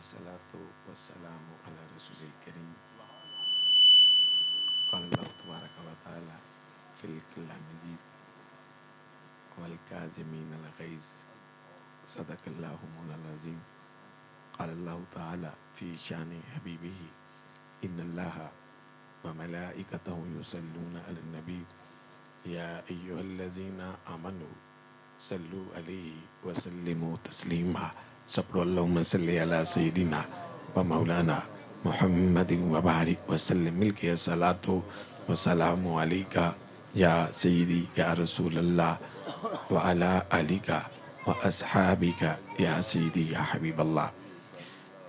والصلاة والسلام على رسول الكريم. قال الله تبارك وتعالى في الكلام المجيد والكاظمين الغيظ صدق الله مولانا العظيم. قال الله تعالى في شان حبيبه إن الله وملائكته يصلون على النبي يا أيها الذين آمنوا صلوا عليه وسلموا تسليما. صلوا اللهم صل على سيدنا ومولانا محمد وبارك وسلم. مل کے الصلاۃ والسلام علیکہ یا سیدی یا رسول اللہ وعلی آلک واصحابک یا سیدی یا حبیب اللہ.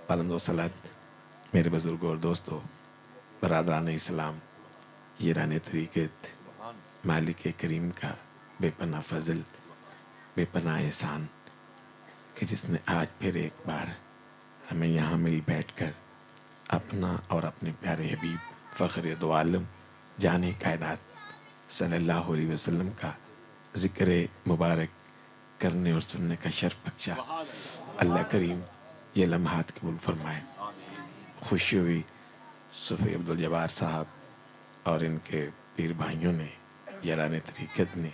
پالند و صلات میرے بزرگوں اور دوستوں، برادران اسلام، یاران طریقت، مالک کریم کا بے پناہ فضل، بے پناہ احسان کہ جس نے آج پھر ایک بار ہمیں یہاں مل بیٹھ کر اپنا اور اپنے پیارے حبیب فخر دو عالم جان کائنات صلی اللہ علیہ وسلم کا ذکر مبارک کرنے اور سننے کا شرف بخشا. اللہ کریم یہ لمحات قبول فرمائے. خوشی ہوئی صوفی عبدالجبار صاحب اور ان کے پیر بھائیوں نے، یاران طریقت نے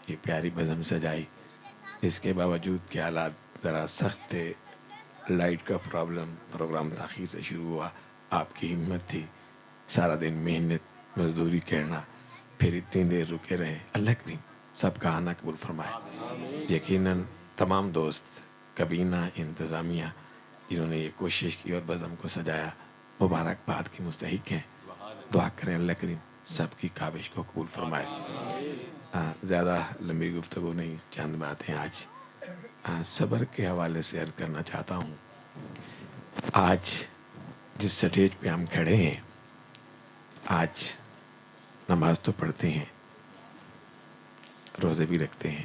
یہ پیاری بزم سجائی. اس کے باوجود کہ حالات ذرا سخت تھے، لائٹ کا پروگرام تاخیر سے شروع ہوا. آپ کی ہمت تھی، سارا دن محنت مزدوری کرنا، پھر اتنی دیر رکے رہے. اللہ کریم سب کا آنا قبول فرمائے. یقیناً تمام دوست، کابینہ، انتظامیہ جنہوں نے یہ کوشش کی اور بزم کو سجایا، مبارکباد کی مستحق ہیں. دعا کریں اللہ کریم سب کی کاوش کو قبول فرمائے. زیادہ لمبی گفتگو نہیں، چند باتیں آج صبر کے حوالے سے عرض کرنا چاہتا ہوں. آج جس سٹیج پہ ہم کھڑے ہیں، آج نماز تو پڑھتے ہیں، روزے بھی رکھتے ہیں.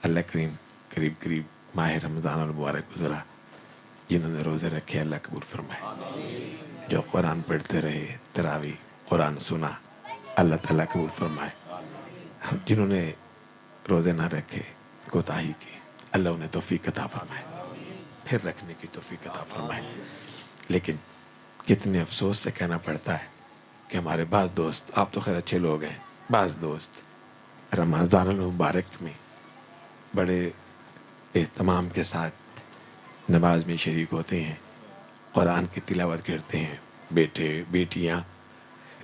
اللہ کریم قریب ماہ رمضان المبارک گزرا، جنہوں نے روزے رکھے اللہ قبول فرمائے. جو قرآن پڑھتے رہے، تراویح قرآن سنا، اللہ تعالیٰ قبول فرمائے. جنہوں نے روزے نہ رکھے، کوتاہی کی، اللہ انہیں توفیق عطا فرمائے، پھر رکھنے کی توفیق عطا فرمائے. لیکن کتنے افسوس سے کہنا پڑتا ہے کہ ہمارے بعض دوست، آپ تو خیر اچھے لوگ ہیں، بعض دوست رمضان المبارک میں بڑے اہتمام کے ساتھ نماز میں شریک ہوتے ہیں، قرآن کی تلاوت کرتے ہیں، بیٹے بیٹیاں.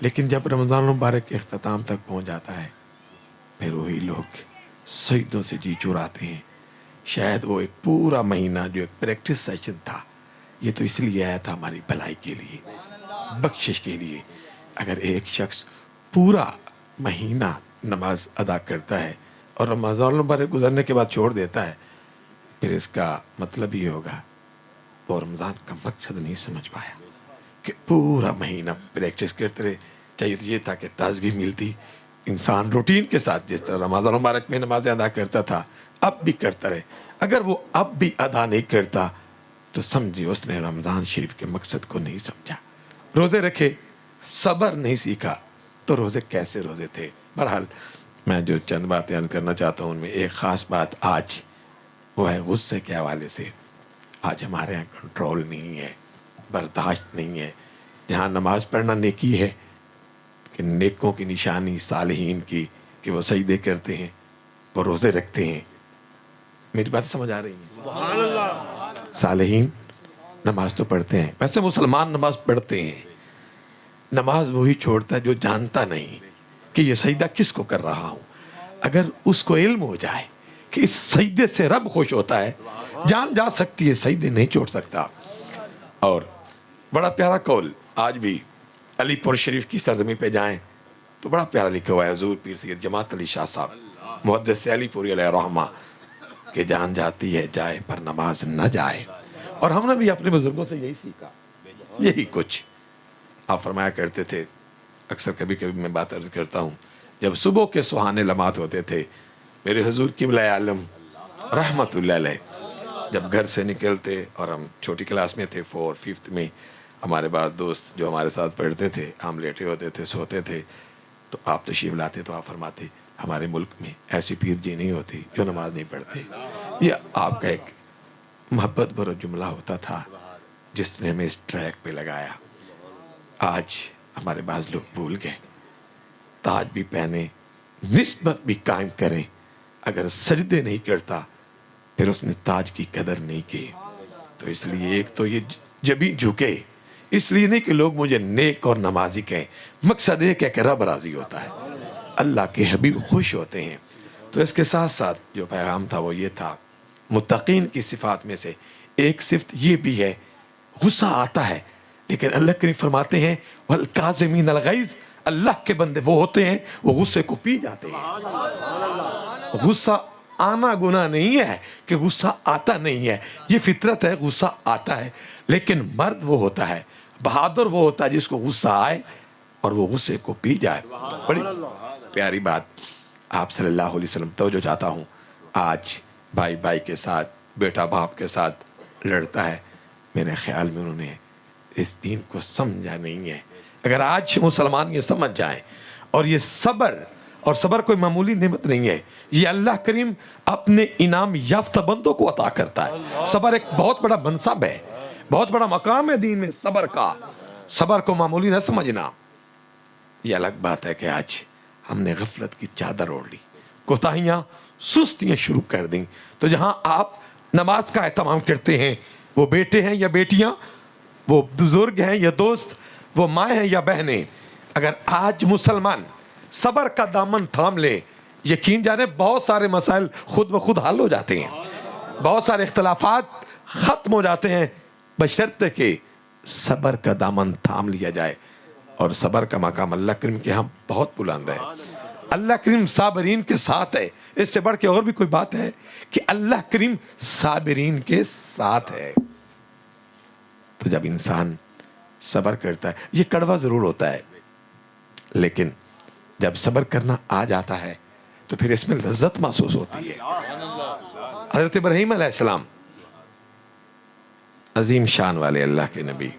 لیکن جب رمضان المبارک کے اختتام تک پہنچ جاتا ہے، پھر وہی لوگ سجدوں سے جی چراتے ہیں. شاید وہ ایک پورا مہینہ جو ایک پریکٹس سیشن تھا، یہ تو اس لیے آیا تھا ہماری بھلائی کے لیے، بخشش کے لیے. اگر ایک شخص پورا مہینہ نماز ادا کرتا ہے اور رمضان المبارک گزرنے کے بعد چھوڑ دیتا ہے، پھر اس کا مطلب یہ ہوگا وہ رمضان کا مقصد نہیں سمجھ پایا کہ پورا مہینہ پریکٹس کرتے رہے. چاہیے تو یہ تھا کہ تازگی ملتی، انسان روٹین کے ساتھ جس طرح رمضان المبارک میں نمازیں ادا کرتا تھا اب بھی کرتا رہے. اگر وہ اب بھی ادا نہیں کرتا تو سمجھے اس نے رمضان شریف کے مقصد کو نہیں سمجھا. روزے رکھے، صبر نہیں سیکھا تو روزے کیسے روزے تھے؟ بہرحال میں جو چند باتیں عرض کرنا چاہتا ہوں ان میں ایک خاص بات آج وہ ہے غصے کے حوالے سے. آج ہمارے یہاں کنٹرول نہیں ہے، برداشت نہیں ہے. جہاں نماز پڑھنا نیکی ہے کہ نیکوں کی نشانی صالحین کی کہ وہ سجدے کرتے ہیں، وہ روزے رکھتے ہیں. میری بات سمجھ آ رہی ہے؟ سبحان اللہ. صالحین نماز تو پڑھتے ہیں، ویسے مسلمان نماز پڑھتے ہیں. نماز وہی چھوڑتا ہے جو جانتا نہیں کہ یہ سجدہ کس کو کر رہا ہوں. اگر اس کو علم ہو جائے کہ اس سجدے سے رب خوش ہوتا ہے، جان جا سکتی ہے، سجدے نہیں چھوڑ سکتا. اور بڑا پیارا قول آج بھی علی پور شریف کی سرزمین پہ جائیں تو بڑا پیارا لکھا ہوا ہے حضور پیر سید جماعت علی شاہ صاحب محدث علی پوری علیہ رحمہ کہ جان جاتی ہے جائے پر نماز نہ جائے. اور ہم نے بھی اپنے بزرگوں سے یہی سیکھا، یہی کچھ آپ فرمایا کرتے تھے. اکثر کبھی کبھی میں بات عرض کرتا ہوں، جب صبح کے سہانے لمحات ہوتے تھے، میرے حضور قبلہ عالم رحمت اللہ علیہ جب گھر سے نکلتے، اور ہم چھوٹی کلاس میں تھے، 4 5 میں، ہمارے بعض دوست جو ہمارے ساتھ پڑھتے تھے، ہم لیٹے ہوتے تھے، سوتے تھے، تو آپ تشریف لاتے تو آپ فرماتے ہمارے ملک میں ایسی پیر جی نہیں ہوتی جو نماز نہیں پڑھتے. یہ آپ کا ایک محبت بھرا جملہ ہوتا تھا جس نے ہمیں اس ٹریک پہ لگایا. آج ہمارے بعض لوگ بھول گئے. تاج بھی پہنے, نسبت بھی قائم کریں, اگر سجدے نہیں کرتا پھر اس نے تاج کی قدر نہیں کی. تو اس لیے ایک تو یہ جبھی جھکے, اس لیے نہیں کہ لوگ مجھے نیک اور نمازی کہیں, مقصد ایک ہے کہ رب راضی ہوتا ہے, اللہ کے حبیب خوش ہوتے ہیں. تو اس کے ساتھ ساتھ جو پیغام تھا وہ یہ تھا, متقین کی صفات میں سے ایک صفت یہ بھی ہے, غصہ آتا ہے لیکن اللہ کریم فرماتے ہیں وَالْكَاظِمِينَ الْغَيْظَ, اللہ کے بندے وہ ہوتے ہیں وہ غصے کو پی جاتے ہیں. غصہ آنا گناہ نہیں ہے کہ غصہ آتا نہیں ہے, یہ فطرت ہے, غصہ آتا ہے. لیکن مرد وہ ہوتا ہے, بہادر وہ ہوتا ہے جس کو غصہ آئے اور وہ غصے کو پی جائے. بڑی پیاری بات آپ صلی اللہ علیہ وسلم توجہ چاہتا ہوں. آج بھائی بھائی کے ساتھ, بیٹا باپ کے ساتھ لڑتا ہے, میرے خیال میں انہوں نے اس دین کو سمجھا نہیں ہے. اگر آج مسلمان یہ سمجھ جائیں, اور یہ صبر کوئی معمولی نعمت نہیں ہے, یہ اللہ کریم اپنے انعام یافتہ بندوں کو عطا کرتا ہے. صبر ایک بہت بڑا منصب ہے, بہت بڑا مقام ہے دین میں صبر کا. صبر کو معمولی نہ سمجھنا. یہ الگ بات ہے کہ آج ہم نے غفلت کی چادر اوڑھ لی, کوتاہیاں سستیاں شروع کر دیں. تو جہاں آپ نماز کا اہتمام کرتے ہیں, وہ بیٹے ہیں یا بیٹیاں, وہ بزرگ ہیں یا دوست, وہ مائیں ہیں یا بہنیں, اگر آج مسلمان صبر کا دامن تھام لے, یقین جانے بہت سارے مسائل خود بخود حل ہو جاتے ہیں, بہت سارے اختلافات ختم ہو جاتے ہیں, بشرطے کہ صبر کا دامن تھام لیا جائے. اور صبر کا مقام اللہ کریم کے ہاں بہت بلند ہے. اللہ کریم صابرین کے ساتھ ہے. اس سے بڑھ کے اور بھی کوئی بات ہے کہ اللہ کریم صابرین کے ساتھ ہے. تو جب انسان صبر کرتا ہے, یہ کڑوا ضرور ہوتا ہے, لیکن جب صبر کرنا آ جاتا ہے تو پھر اس میں لذت محسوس ہوتی ہے. حضرت ابراہیم علیہ السلام عظیم شان والے اللہ کے نبی,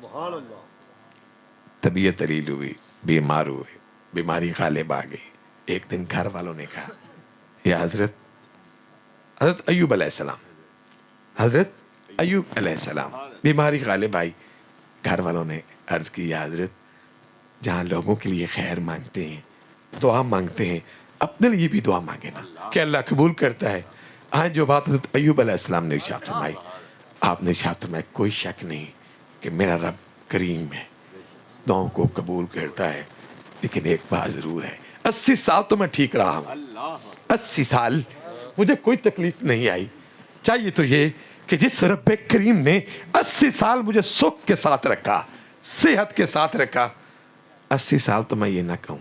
طبیعت علیل ہوئی, بیمار ہوئے, بیماری غالب آ گئی. ایک دن گھر والوں نے کہا یا حضرت ایوب علیہ السلام بیماری غالب آئی. گھر والوں نے عرض کی یا حضرت, جہاں لوگوں کے لیے خیر مانگتے ہیں, دعا مانگتے ہیں, اپنے لیے بھی دعا مانگے نا کہ اللہ قبول کرتا ہے. آج جو بات حضرت ایوب علیہ السلام نے ارشاد فرمائی, آپ نے ارشاد فرمایا کوئی شک نہیں کہ میرا رب کریم ہے, دعاؤں کو قبول کرتا ہے, لیکن ایک بات ضرور ہے, 80 سال تو میں ٹھیک رہا ہوں, 80 سال مجھے کوئی تکلیف نہیں آئی. چاہیے تو یہ کہ جس رب کریم نے 80 سال مجھے سکھ کے ساتھ رکھا, صحت کے ساتھ رکھا, 80 سال تو میں یہ نہ کہوں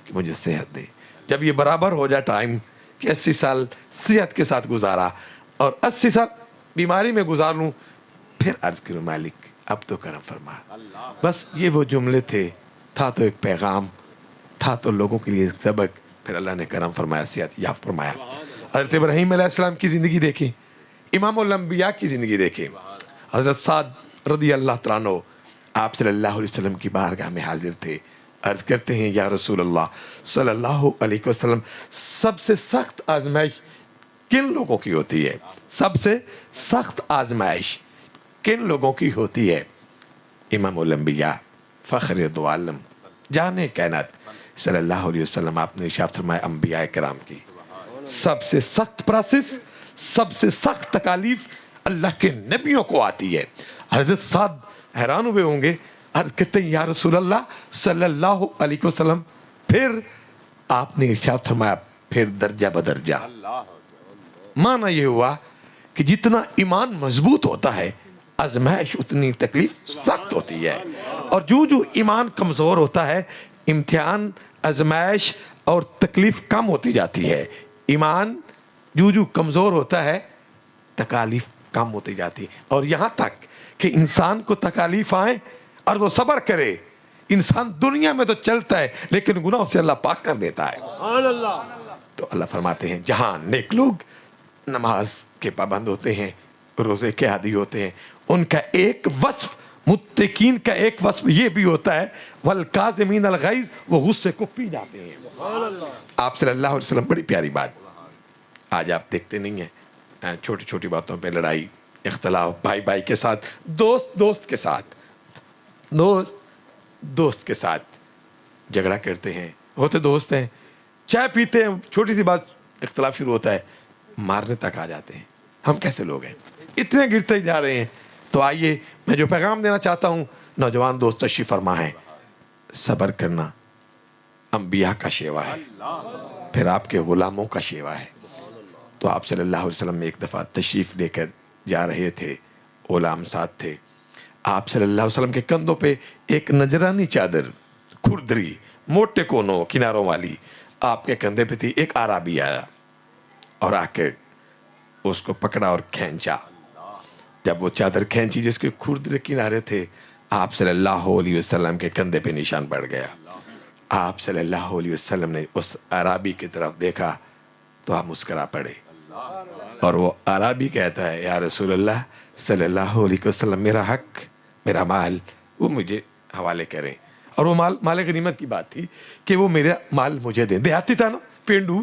کہ مجھے صحت دے. جب یہ برابر ہو جائے ٹائم کہ 80 سال صحت کے ساتھ گزارا اور 80 سال بیماری میں گزار لوں, پھر عرض کروں مالک اب تو کرم فرما. بس یہ وہ جملے تھے, تھا تو ایک پیغام, تھا تو لوگوں کے لیے ایک سبق, پھر اللہ نے کرم فرمایا, صحت یافتہ فرمایا. حضرت ابراہیم علیہ السلام کی زندگی دیکھیں, امام الانبیاء کی زندگی دیکھیں. حضرت سعد رضی اللہ تعالیٰ عنہ آپ صلی اللہ علیہ وسلم کی بارگاہ میں حاضر تھے. عرض کرتے ہیں یا رسول اللہ صلی اللہ علیہ وسلم, سب سے سخت آزمائش کن لوگوں کی ہوتی ہے؟ سب سے سخت آزمائش کن لوگوں کی ہوتی ہے؟ امام الانبیاء, فخر دو عالم, جانے کائنات صلی اللہ علیہ وسلم, آپ نے ارشاد فرمایا انبیاء کرام کی سب سے سخت پروسیس, سب سے سخت تکالیف اللہ کے نبیوں کو آتی ہے. حضرت سعد حیران ہوئے ہوں گے, عرض کرتے ہیں یا رسول اللہ صلی اللہ علیہ وسلم, پھر آپ نے ارشاد فرمایا پھر درجہ بدرجہ. معنی یہ ہوا کہ جتنا ایمان مضبوط ہوتا ہے آزمائش اتنی تکلیف سخت ہوتی ہے, اور جو ایمان کمزور ہوتا ہے امتحان, آزمائش اور تکلیف کم ہوتی جاتی ہے. ایمان جو کمزور ہوتا ہے تکالیف کم ہوتی جاتی ہے, اور یہاں تک کہ انسان کو تکالیف آئیں اور وہ صبر کرے. انسان دنیا میں تو چلتا ہے لیکن گناہوں سے اللہ پاک کر دیتا ہے. تو اللہ فرماتے ہیں جہاں نیک لوگ نماز کے پابند ہوتے ہیں, روزے کے عادی ہوتے ہیں, ان کا ایک وصف, متقین کا ایک وصف یہ بھی ہوتا ہے والکاظمین الغیظ, وہ غصے کو پی جاتے ہیں. آپ صلی اللہ علیہ وسلم, بڑی پیاری بات, آج آپ دیکھتے نہیں ہیں چھوٹی چھوٹی باتوں پہ لڑائی, اختلاف بھائی بھائی کے ساتھ، دوست دوست کے ساتھ، دوست دوست کے ساتھ جھگڑا کرتے ہیں، ہوتے دوست ہیں، چائے پیتے ہیں، چھوٹی سی بات اختلاف شروع ہوتا ہے، مارنے تک آ جاتے ہیں۔ ہم کیسے لوگ ہیں؟ اتنے گرتے جا رہے ہیں۔ تو آئیے میں جو پیغام دینا چاہتا ہوں، نوجوان دوست تشریف فرما ہے، صبر کرنا انبیاء کا شیوا ہے، پھر آپ کے غلاموں کا شیوا ہے۔ تو آپ صلی اللہ علیہ وسلم ایک دفعہ تشریف لے کر جا رہے تھے، غلام ساتھ تھے، آپ صلی اللہ علیہ وسلم کے کندھوں پہ ایک نجرانی چادر کھردری موٹے کونوں کناروں والی آپ کے کندھے پہ تھی۔ ایک عربی آیا اور آ کے اس کو پکڑا اور کھینچا۔ جب وہ چادر کھینچی جس کے کھردرے کنارے تھے، آپ صلی اللہ علیہ وسلم کے کندھے پہ نشان پڑ گیا۔ آپ صلی اللہ علیہ وسلم نے اس عربی کی طرف دیکھا تو آپ مسکرا پڑے، اور وہ عربی کہتا ہے، یا رسول اللہ صلی اللہ علیہ وسلم، میرا حق، میرا مال وہ مجھے حوالے کریں۔ اور وہ مال غنیمت کی بات تھی کہ وہ میرا مال مجھے دیں۔ دیہاتی تھا نا، پینڈو،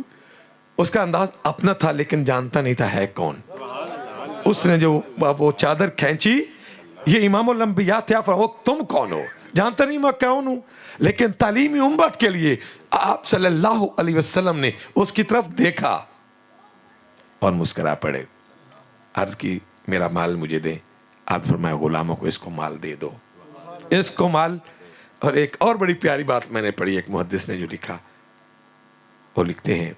اس کا انداز اپنا تھا لیکن جانتا نہیں تھا ہے کون۔ اس نے جو وہ چادر کھینچی، یہ امام الانبیاء تھے، آپ تم کون ہو؟ جانتا نہیں میں کون ہوں، لیکن تعلیمی امت کے لیے آپ صلی اللہ علیہ وسلم نے اس کی طرف دیکھا اور مسکرا پڑے۔ عرض کی میرا مال مجھے دیں۔ آپ فرمایا غلاموں کو اس کو مال دے دو، اس کو مال۔ اور ایک اور بڑی پیاری بات میں نے پڑھی، ایک محدث نے جو لکھا، وہ لکھتے ہیں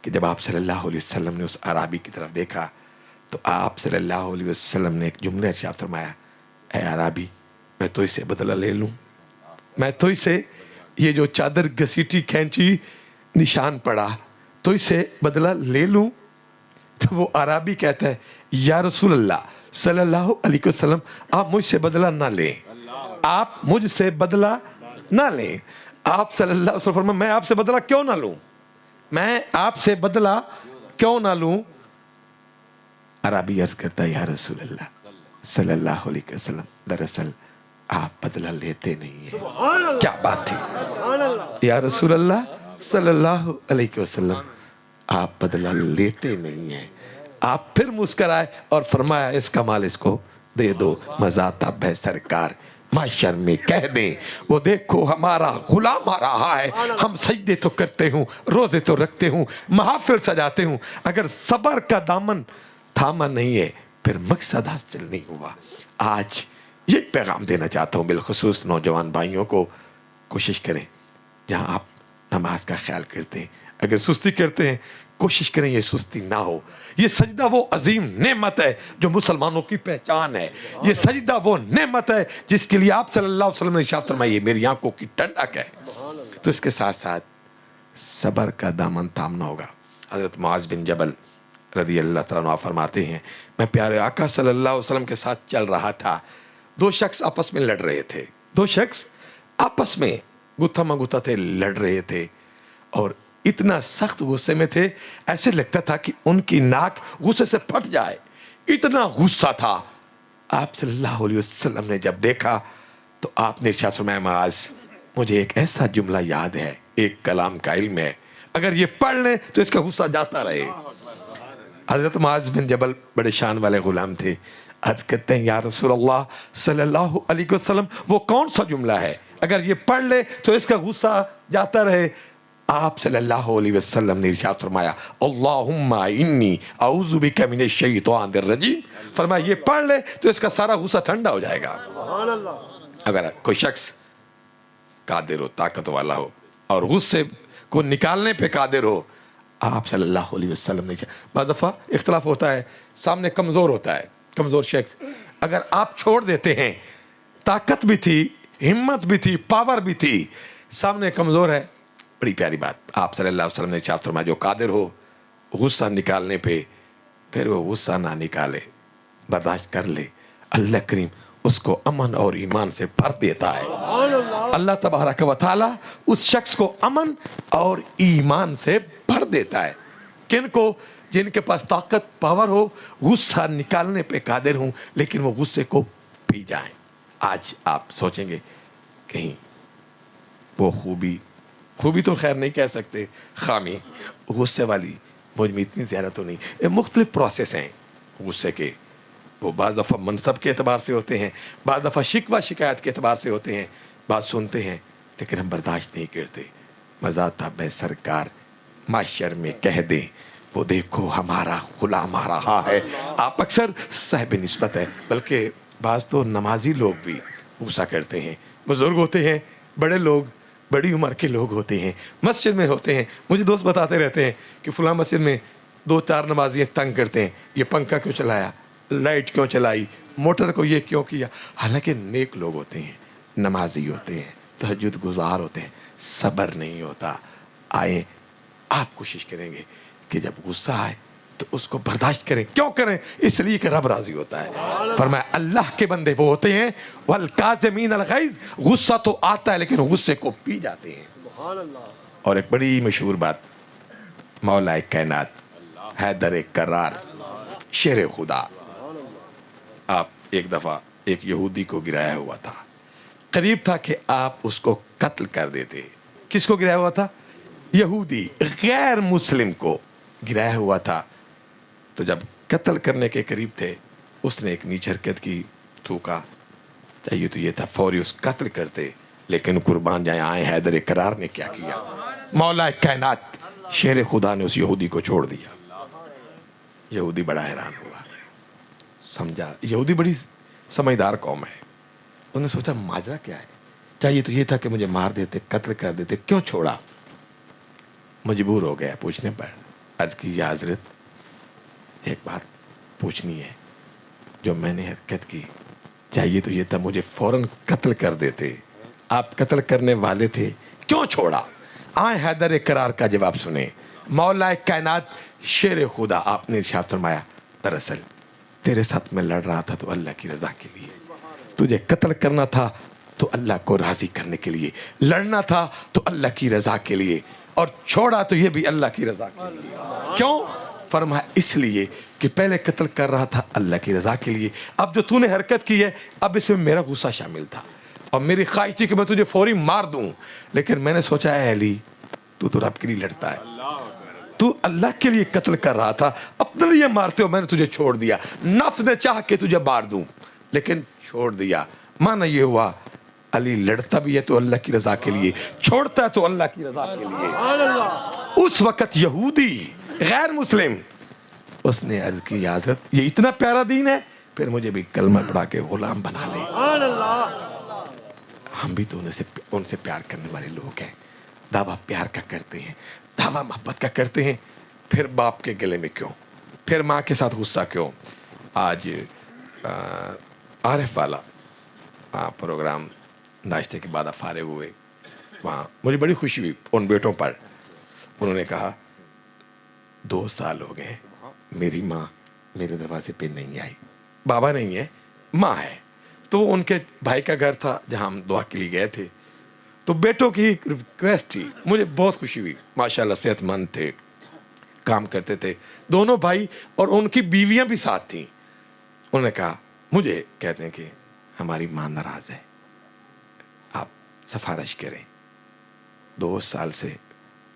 کہ جب آپ صلی اللہ علیہ وسلم نے اس عربی کی طرف دیکھا تو آپ صلی اللہ علیہ وسلم نے ایک جملہ ارشاد فرمایا، اے عربی، میں تو اسے بدلہ لے لوں، میں تو اسے، یہ جو چادر گھسیٹی کھینچی نشان پڑا، تو اسے بدلہ لے لوں۔ تو وہ عربی کہتا ہے، یا رسول اللہ صلی اللہ علیہ وسلم، آپ مجھ سے بدلہ نہ لیں، آپ مجھ سے بدلہ نہ لیں۔ آپ صلی اللہ علیہ وسلم فرمایا، میں آپ سے بدلہ کیوں نہ لوں، میں آپ سے بدلہ کیوں نہ لوں؟ عربی عرض کرتا ہے، یا رسول اللہ صلی اللہ علیہ وسلم، دراصل آپ بدلہ لیتے نہیں ہیں۔ کیا بات تھی! یا رسول اللہ صلی اللہ علیہ وسلم، آپ بدلہ لیتے نہیں ہیں۔ آپ پھر مسکرائے اور فرمایا، اس کا مال اس کو دے دو، مزاتب ہے سرکار معاشر میں کہہ دیں، وہ دیکھو ہمارا غلام آ رہا ہے، ہم سجدے تو کرتے ہوں، روزے تو رکھتے ہوں، محافل سجاتے ہوں، اگر صبر کا دامن تھاما نہیں ہے پھر مقصد حاصل نہیں ہوا۔ آج یہ پیغام دینا چاہتا ہوں بالخصوص نوجوان بھائیوں کو، کوشش کریں جہاں آپ نماز کا خیال کرتے ہیں، اگر سستی کرتے ہیں کوشش کریں یہ سستی نہ ہو۔ یہ سجدہ وہ عظیم نعمت ہے جو مسلمانوں کی پہچان ہے، یہ سجدہ وہ نعمت ہے جس کے لیے آپ صلی اللہ علیہ وسلم نے ارشاد فرمایا، یہ میری آنکھوں کی ٹھنڈک ہے۔ تو اس کے ساتھ ساتھ صبر کا دامن تھامنا ہوگا۔ حضرت معاذ بن جبل رضی اللہ تعالیٰ عنہ فرماتے ہیں، میں پیارے آقا صلی اللہ علیہ وسلم کے ساتھ چل رہا تھا، دو شخص آپس میں لڑ رہے تھے، دو شخص آپس میں گتھا مگتھا تھے، لڑ رہے تھے، اور اتنا سخت غصے میں تھے، ایسے لگتا تھا کہ ان کی ناک غصے سے پھٹ جائے، اتنا غصہ تھا۔ آپ صلی اللہ علیہ وسلم نے جب دیکھا تو آپ نے ارشاد فرمایا، معاذ مجھے ایک ایسا جملہ یاد ہے، ایک کلام کا علم ہے، اگر یہ پڑھ لیں تو اس کا غصہ جاتا رہے۔ حضرت معاذ بن جبل بڑے شان والے غلام تھے، عرض کرتے ہیں، یا رسول اللہ صلی اللہ علیہ وسلم، وہ کون سا جملہ ہے اگر یہ پڑھ لے تو اس کا غصہ جاتا رہے؟ آپ صلی اللہ علیہ وسلم نے ارشاد فرمایا، اللہم انی اعوذ بک من الشیطان الرجیم، فرمایا یہ پڑھ لے تو اس کا سارا غصہ ٹھنڈا ہو جائے گا۔ اگر کوئی شخص قادر ہو، طاقت والا ہو اور غصے کو نکالنے پہ قادر ہو، آپ صلی اللہ علیہ وسلم نے، بعض دفعہ اختلاف ہوتا ہے، سامنے کمزور ہوتا ہے، کمزور شخص، اگر آپ چھوڑ دیتے ہیں، طاقت بھی تھی، ہمت بھی تھی، پاور بھی تھی، سامنے کمزور ہے، بڑی پیاری بات آپ صلی اللہ علیہ وسلم نے ارشاد فرمایا، جو قادر ہو غصہ نکالنے پہ، پھر وہ غصہ نہ نکالے، برداشت کر لے، اللہ کریم اس کو امن اور ایمان سے بھر دیتا ہے۔ اللہ تبارک و تعالیٰ اس شخص کو امن اور ایمان سے بھر دیتا ہے۔ کن کو؟ جن کے پاس طاقت، پاور ہو، غصہ نکالنے پہ قادر ہوں، لیکن وہ غصے کو پی جائیں۔ آج آپ سوچیں گے کہیں وہ خوبی تو خیر نہیں کہہ سکتے، خامی، غصے والی مجھ میں اتنی زیادہ تو نہیں، مختلف پروسیس ہیں غصے کے، وہ بعض دفعہ منصب کے اعتبار سے ہوتے ہیں، بعض دفعہ شکوہ شکایت کے اعتبار سے ہوتے ہیں، بات سنتے ہیں لیکن ہم برداشت نہیں کرتے۔ مزہ تھا بے سرکار معاشر میں کہہ دیں وہ دیکھو ہمارا غلام آ رہا ہے۔ آپ اکثر صاحب نسبت ہے، بلکہ بعض تو نمازی لوگ بھی غصہ کرتے ہیں، بزرگ ہوتے ہیں، بڑے لوگ، بڑی عمر کے لوگ ہوتے ہیں، مسجد میں ہوتے ہیں، مجھے دوست بتاتے رہتے ہیں کہ فلاں مسجد میں 2-4 نمازی تنگ کرتے ہیں، یہ پنکھا کیوں چلایا، لائٹ کیوں چلائی، موٹر کو یہ کیوں کیا۔ حالانکہ نیک لوگ ہوتے ہیں، نمازی ہوتے ہیں، تہجد گزار ہوتے ہیں، صبر نہیں ہوتا۔ آئیں آپ کوشش کریں گے کہ جب غصہ آئے تو اس کو برداشت کریں۔ کیوں کریں؟ اس لیے کہ رب راضی ہوتا ہے۔ فرمایا اللہ کے بندے وہ ہوتے ہیں والکاظمین الغیظ، غصہ تو آتا ہے لیکن غصے کو پی جاتے ہیں۔ اور ایک بڑی مشہور بات، مولا کائنات حیدر کرار شیر خدا، آپ ایک دفعہ ایک یہودی کو گرایا ہوا تھا، قریب تھا کہ آپ اس کو قتل کر دیتے۔ کس کو گرایا ہوا تھا؟ یہودی، غیر مسلم کو گرایا ہوا تھا۔ تو جب قتل کرنے کے قریب تھے، اس نے ایک نیچ حرکت کی، تھوکا، چاہیے تو یہ تھا فوری اس قتل کرتے، لیکن قربان جائیں آئے حیدر کرار نے کیا کیا؟ مولا کائنات شیر خدا نے اس یہودی کو چھوڑ دیا۔ یہودی بڑا حیران ہوا، سمجھا یہودی بڑی سمجھدار قوم ہے، انہوں نے سوچا ماجرا کیا ہے، چاہیے تو یہ تھا کہ مجھے مار دیتے، قتل کر دیتے، کیوں چھوڑا؟ مجبور ہو گیا پوچھنے پر، عرض کی یا حضرت ایک بات پوچھنی ہے، جو میں نے حرکت کی چاہیے تو یہ تھا مجھے فوراً قتل کر دیتے، آپ قتل کرنے والے تھے، کیوں چھوڑا؟ آئیں حیدر کرار کا جواب سنیں۔ مولا کائنات شیر خدا آپ نے ارشاد فرمایا دراصل تیرے ساتھ میں لڑ رہا تھا تو اللہ کی رضا کے لیے، تجھے قتل کرنا تھا تو اللہ کو راضی کرنے کے لیے، لڑنا تھا تو اللہ کی رضا کے لیے، اور چھوڑا تو یہ بھی اللہ کی رضا کے لیے۔ کیوں؟ فرمایا اس لیے کہ پہلے قتل کر رہا تھا اللہ کی رضا کے لیے، اب جو تو نے حرکت کی ہے اب اس میں میرا غصہ شامل تھا، اور میری خواہش تھی کہ میں تجھے فوری مار دوں، لیکن میں نے سوچا اے علی تو رب کے لیے لڑتا ہے، تو اللہ کے لیے قتل کر رہا تھا، اپنے لیے مارتے ہو، میں نے تجھے چھوڑ دیا، نفس نے چاہ کے تجھے مار دوں لیکن چھوڑ دیا۔ معنی یہ ہوا علی لڑتا بھی ہے تو اللہ کی رضا کے لیے، چھوڑتا ہے تو اللہ کی رضا کے لیے۔ اس وقت یہودی غیر مسلم اس نے عرض کی حضرت یہ اتنا پیارا دین ہے، پھر مجھے بھی کلمہ پڑھا کے غلام بنا لے۔ ہم بھی تو ان سے پیار کرنے والے لوگ ہیں، دعویٰ پیار کا کرتے ہیں، دعویٰ محبت کا کرتے ہیں، پھر باپ کے گلے میں کیوں، پھر ماں کے ساتھ غصہ کیوں؟ آج عارف والا پروگرام ناشتے کے بعد فارغ ہوئے، وہاں مجھے بڑی خوشی ہوئی ان بیٹوں پر، انہوں نے کہا 2 سال ہو گئے میری ماں میرے دروازے پہ نہیں آئی، بابا نہیں ہے ماں ہے، تو ان کے بھائی کا گھر تھا جہاں ہم دعا کے لیے گئے تھے، تو بیٹوں کی ریکویسٹ تھی، مجھے بہت خوشی ہوئی، ماشاءاللہ صحت مند تھے، کام کرتے تھے دونوں بھائی، اور ان کی بیویاں بھی ساتھ تھیں۔ انہوں نے کہا مجھے کہتے ہیں کہ ہماری ماں ناراض ہے، آپ سفارش کریں، 2 سال سے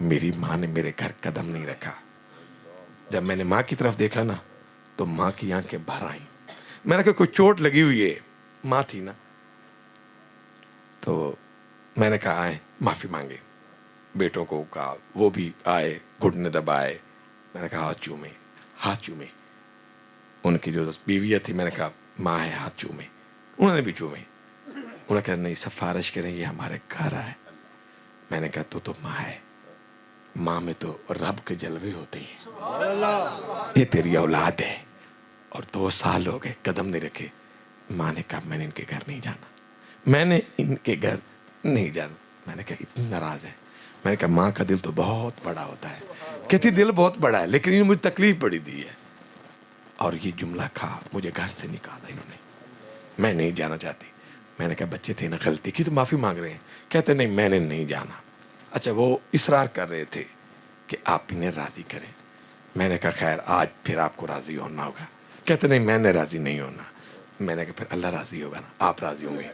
میری ماں نے میرے گھر قدم نہیں رکھا، جب میں نے ماں کی طرف دیکھا نا تو ماں کی آنکھیں بھر آئیں، میں نے کہا کوئی چوٹ لگی ہوئی ہے، ماں تھی نا، تو میں نے کہا آئیں معافی مانگے، بیٹوں کو کہا، وہ بھی آئے گھٹنے دبائے، میں نے کہا ہاتھ چومے، ان کی جو بیویہ تھی میں نے کہا ماں ہے ہاتھ چومے، انہوں نے بھی چومے، انہوں نے کہا نہیں سفارش کریں یہ ہمارے گھر آئے، میں نے کہا تو ماں ہے، ماں میں تو رب کے جلوے ہوتے ہیں، یہ تیری اولاد ہے، اور 2 سال ہو گئے قدم نہیں رکھے۔ ماں نے کہا میں نے ان کے گھر نہیں جانا، میں نے ان کے گھر نہیں جانا، میں نے کہا اتنی ناراض ہے، میں نے کہا ماں کا دل تو بہت بڑا ہوتا ہے، کہتی دل بہت بڑا ہے لیکن انہوں نے مجھے تکلیف بڑی دی ہے، اور یہ جملہ کہا مجھے گھر سے نکالا انہوں نے، میں نہیں جانا چاہتی، میں نے کہا بچے تھے نا غلطی کی تو معافی مانگ رہے ہیں، کہتے نہیں میں نے نہیں جانا، اچھا وہ اصرار کر رہے تھے کہ آپ انہیں راضی کریں، میں نے کہا خیر آج پھر آپ کو راضی ہونا ہوگا، کہتے نہیں میں نے راضی نہیں ہونا، میں نے کہا پھر اللہ راضی ہوگا نا، آپ راضی ہوں گے،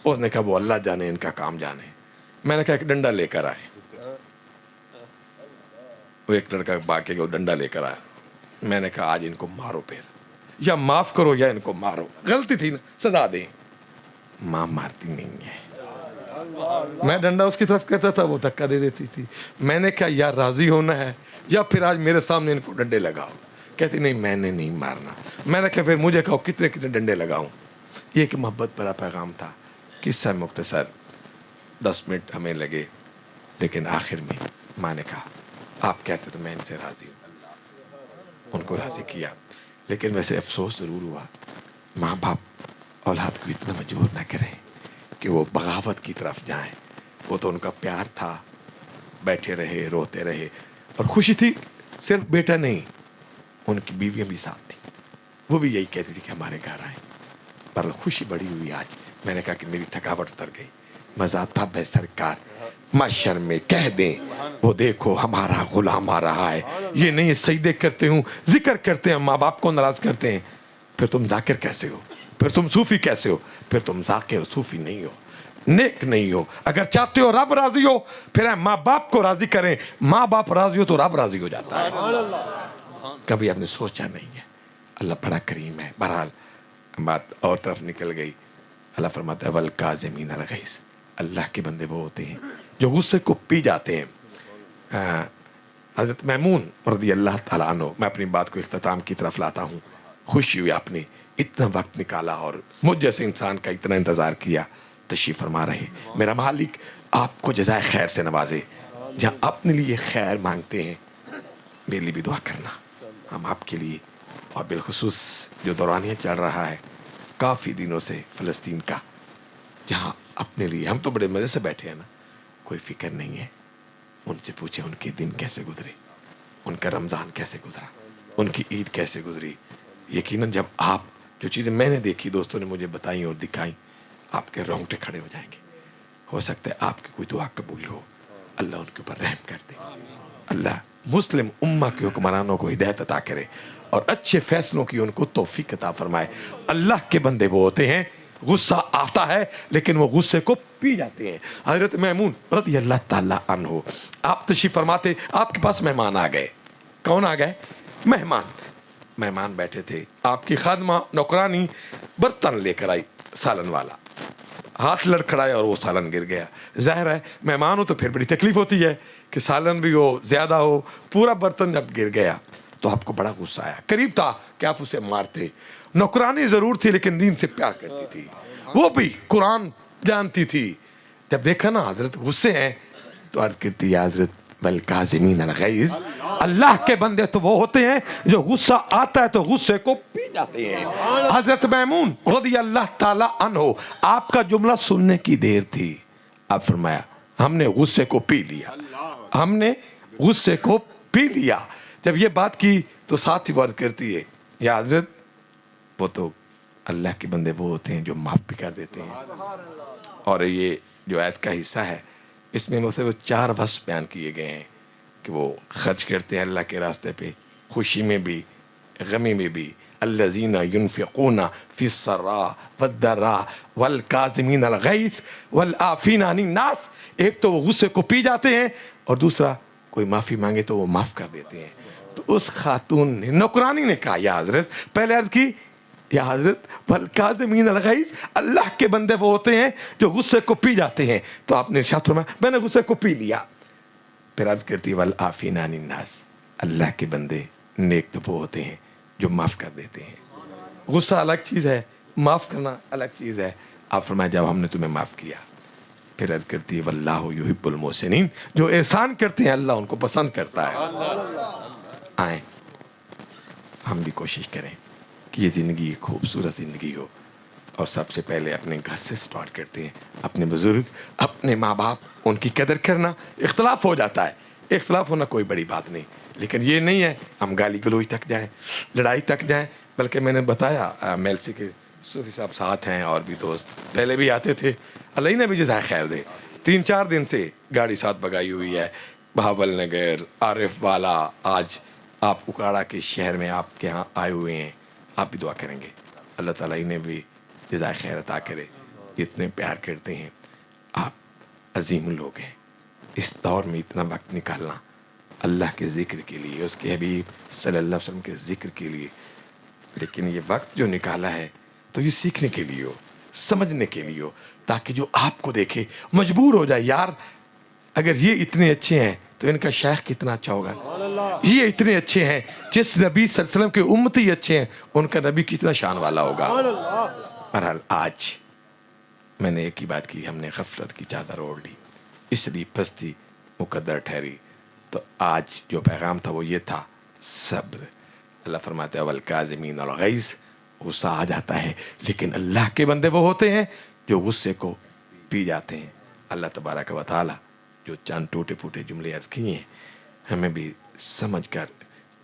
اس نے کہا وہ اللہ جانے ان کا کام جانے، میں نے کہا ایک ڈنڈا لے کر آئے، وہ ایک لڑکا باقی وہ ڈنڈا لے کر آیا، میں نے کہا آج ان کو مارو پھر، یا معاف کرو یا ان کو مارو، غلطی تھی نا سزا دیں۔ ماں مارتی نہیں ہے، میں ڈنڈا اس کی طرف کرتا تھا، وہ دھکا دے دیتی تھی۔ میں نے کہا یا راضی ہونا ہے یا پھر آج میرے سامنے ان کو ڈنڈے لگاؤ۔ کہتی نہیں میں نے نہیں مارنا۔ میں نے کہا پھر مجھے کہو کتنے کتنے ڈنڈے لگاؤں۔ یہ ایک محبت بھرا پیغام تھا، قصہ مختصر 10 منٹ ہمیں لگے، لیکن آخر میں ماں نے کہا آپ کہتے تو میں ان سے راضی ہوں، ان کو راضی کیا۔ لیکن ویسے افسوس ضرور ہوا، ماں باپ اولاد کو اتنا مجبور نہ کریں کہ وہ بغاوت کی طرف جائیں۔ وہ تو ان کا پیار تھا، بیٹھے رہے روتے رہے، اور خوشی تھی صرف بیٹا نہیں، ان کی بیویاں بھی ساتھ تھیں، وہ بھی یہی کہتی تھی کہ ہمارے گھر آئیں۔ پر خوشی بڑی ہوئی آج۔ میں نے کہا کہ میری تھکاوٹ اتر گئی، مزہ تھا بے سرکار محشر میں کہہ دیں وہ دیکھو ہمارا غلام آ رہا ہے۔ یہ نہیں سجدے کرتے ہوں، ذکر کرتے ہیں، ماں باپ کو ناراض کرتے ہیں، پھر تم ذاکر کیسے ہو؟ پھر تم صوفی کیسے ہو؟ پھر تم ذاکر صوفی نہیں ہو، نیک نہیں ہو۔ اگر چاہتے ہو رب راضی ہو پھر ماں باپ کو راضی کریں، ماں باپ راضی ہو تو رب راضی ہو جاتا ہے۔ کبھی آپ نے سوچا نہیں ہے؟ اللہ بڑا کریم ہے۔ بہرحال بات اور طرف نکل گئی۔ اللہ فرماتا ہے والکاظمین الغیظ، اللہ کے بندے وہ ہوتے ہیں جو غصے کو پی جاتے ہیں۔ حضرت میمون رضی اللہ تعالیٰ عنہ، میں اپنی بات کو اختتام کی طرف لاتا ہوں۔ خوشی ہوئی آپ نے اتنا وقت نکالا اور مجھ جیسے انسان کا اتنا انتظار کیا، تشریف فرما رہے۔ میرا مالک آپ کو جزائے خیر سے نوازے۔ جہاں اپنے لیے خیر مانگتے ہیں میرے لیے بھی دعا کرنا، ہم آپ کے لیے، اور بالخصوص جو دورانیہ چل رہا ہے کافی دنوں سے فلسطین کا، جہاں اپنے لیے ہم تو بڑے مزے سے بیٹھے ہیں نا، کوئی فکر نہیں ہے۔ ان سے پوچھیں ان کے دن کیسے گزرے، ان کا رمضان کیسے گزرا، ان کی عید کیسے گزری۔ یقیناً جب آپ جو چیزیں میں نے دیکھی، دوستوں نے مجھے بتائیں اور دکھائیں، آپ کے رونگٹے کھڑے ہو جائیں گے۔ ہو سکتا ہے آپ کی کوئی دعا قبول ہو، اللہ ان کے اوپر رحم کر دے، اللہ مسلم امہ کے حکمرانوں کو ہدایت عطا کرے اور اچھے فیصلوں کی ان کو توفیق عطا فرمائے۔ اللہ کے بندے وہ ہوتے ہیں غصہ آتا ہے لیکن وہ غصے کو پی جاتے ہیں۔ حضرت میمون رضی اللہ تعالیٰ عنہ، آپ تشریف فرماتے، آپ کے پاس مہمان آ گئے۔ کون آ گئے؟ مہمان بیٹھے تھے، آپ کی خادمہ نوکرانی برتن لے کر آئی سالن والا، ہاتھ لڑکھڑایا اور وہ سالن گر گیا۔ ظاہر ہے مہمان ہو تو پھر بڑی تکلیف ہوتی ہے کہ سالن بھی ہو زیادہ ہو، پورا برتن جب گر گیا تو آپ کو بڑا غصہ آیا، قریب تھا کہ آپ اسے مارتے۔ نوکرانی ضرور تھی لیکن دین سے پیار کرتی تھی، وہ بھی قرآن جانتی تھی۔ جب دیکھا نا حضرت غصے ہیں تو عرض کرتی ہے حضرت والکاظمین الغیظ، اللہ کے بندے تو وہ ہوتے ہیں جو غصہ آتا ہے تو غصے کو پی جاتے ہیں۔ حضرت میمون رضی اللہ تعالیٰ عنہ، آپ کا جملہ سننے کی دیر تھی، آپ فرمایا ہم نے غصے کو پی لیا، ہم نے غصے کو پی لیا۔ جب یہ بات کی تو ساتھ ہی عرض کرتی ہے یا حضرت وہ تو اللہ کے بندے وہ ہوتے ہیں جو معاف بھی کر دیتے ہیں۔ اور یہ جو آیت کا حصہ ہے اس میں وہ 4 وصف بیان کیے گئے ہیں کہ وہ خرچ کرتے ہیں اللہ کے راستے پہ، خوشی میں بھی غمی میں بھی۔ الذین ینفقون فی السراء والضراء والکاظمین الغیظ والعافین عن الناس۔ ایک تو وہ غصے کو پی جاتے ہیں اور دوسرا کوئی معافی مانگے تو وہ معاف کر دیتے ہیں۔ تو اس خاتون نے، نوکرانی نے کہا یا حضرت، پہلے عرض کی یا حضرت والکاظمین الغیظ، اللہ کے بندے وہ ہوتے ہیں جو غصے کو پی جاتے ہیں۔ تو آپ نے ارشاد فرمایا میں نے غصے کو پی لیا۔ پھر عرض کرتی والعافین عن الناس، اللہ کے بندے نیک تو وہ ہوتے ہیں جو معاف کر دیتے ہیں۔ غصہ الگ چیز ہے، معاف کرنا الگ چیز ہے۔ آپ فرمایا جب ہم نے تمہیں معاف کیا، پھر عرض کرتی ہے واللہ یحب المحسنین، جو احسان کرتے ہیں اللہ ان کو پسند کرتا ہے۔ آئیں ہم بھی کوشش کریں کہ یہ زندگی خوبصورت زندگی ہو، اور سب سے پہلے اپنے گھر سے سٹارٹ کرتے ہیں۔ اپنے بزرگ، اپنے ماں باپ، ان کی قدر کرنا۔ اختلاف ہو جاتا ہے، اختلاف ہونا کوئی بڑی بات نہیں، لیکن یہ نہیں ہے ہم گالی گلوچ تک جائیں، لڑائی تک جائیں۔ بلکہ میں نے بتایا میلسی کے صوفی صاحب ساتھ ہیں اور بھی دوست پہلے بھی آتے تھے، اللہ نے بھی جزائے خیر دے۔ 3-4 دن سے گاڑی ساتھ بگائی ہوئی ہے، بہاول نگر، عارف والا، آج آپ اکاڑا کے شہر میں آپ کے ہاں آئے ہوئے ہیں۔ آپ بھی دعا کریں گے اللہ تعالیٰ انہیں بھی جزائے خیر عطا کرے، اتنے پیار کرتے ہیں۔ آپ عظیم لوگ ہیں، اس دور میں اتنا وقت نکالنا اللہ کے ذکر کے لیے، اس کے حبیب صلی اللہ علیہ وسلم کے ذکر کے لیے، لیکن یہ وقت جو نکالا ہے تو یہ سیکھنے کے لیے ہو، سمجھنے کے لیے ہو، تاکہ جو آپ کو دیکھے مجبور ہو جائے، یار اگر یہ اتنے اچھے ہیں تو ان کا شیخ کتنا اچھا ہوگا، یہ اتنے اچھے ہیں، جس نبی صلی اللہ علیہ وسلم کے امتی اچھے ہیں ان کا نبی کتنا شان والا ہوگا۔ بہرحال آج میں نے ایک ہی بات کی، ہم نے غفلت کی چادر اوڑھ لی، اس لیے پستی مقدر ٹھہری۔ تو آج جو پیغام تھا وہ یہ تھا، صبر۔ اللہ فرماتے ہیں والکاظمین الغیظ، غصہ آ جاتا ہے لیکن اللہ کے بندے وہ ہوتے ہیں جو غصے کو پی جاتے ہیں۔ اللہ تبارک و تعالی جو چند ٹوٹے پھوٹے جملے عرض کیے ہیں ہمیں بھی سمجھ کر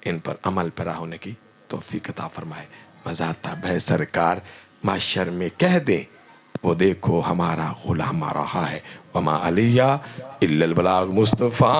ان پر عمل پیرا ہونے کی توفیق عطا فرمائے۔ مزاح بہ سرکار معاشر میں کہہ دیں، وہ دیکھو ہمارا غلام آ رہا ہے، وما علیہ الا البلاغ مصطفیٰ